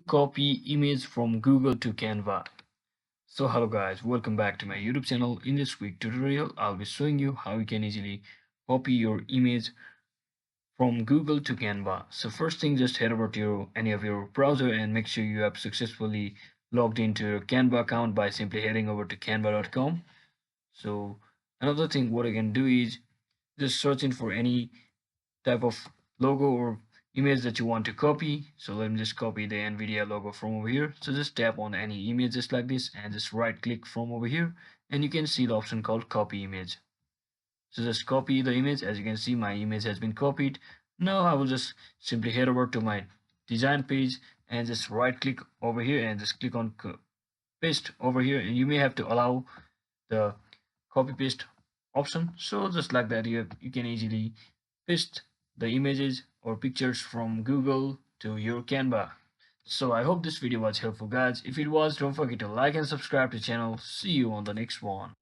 Copy image from Google to Canva. So hello guys, welcome back to my YouTube channel. In this quick tutorial, I'll be showing you how you can easily copy your image from Google to Canva. So first thing, just head over to any of your browser and make sure you have successfully logged into your Canva account by simply heading over to canva.com. So another thing what I can do is just searching for any type of logo or image that you want to copy. So let me just copy the NVIDIA logo from over here. So just tap on any image just like this and just right click from over here and you can see the option called copy image. So just copy the image. As you can see, my image has been copied. Now I will just simply head over to my design page and just right click over here and just click on paste over here, and you may have to allow the copy paste option. So just like that, you can easily paste the images or pictures from Google to your Canva. So I hope this video was helpful guys. If it was, don't forget to like and subscribe to the channel. See you on the next one.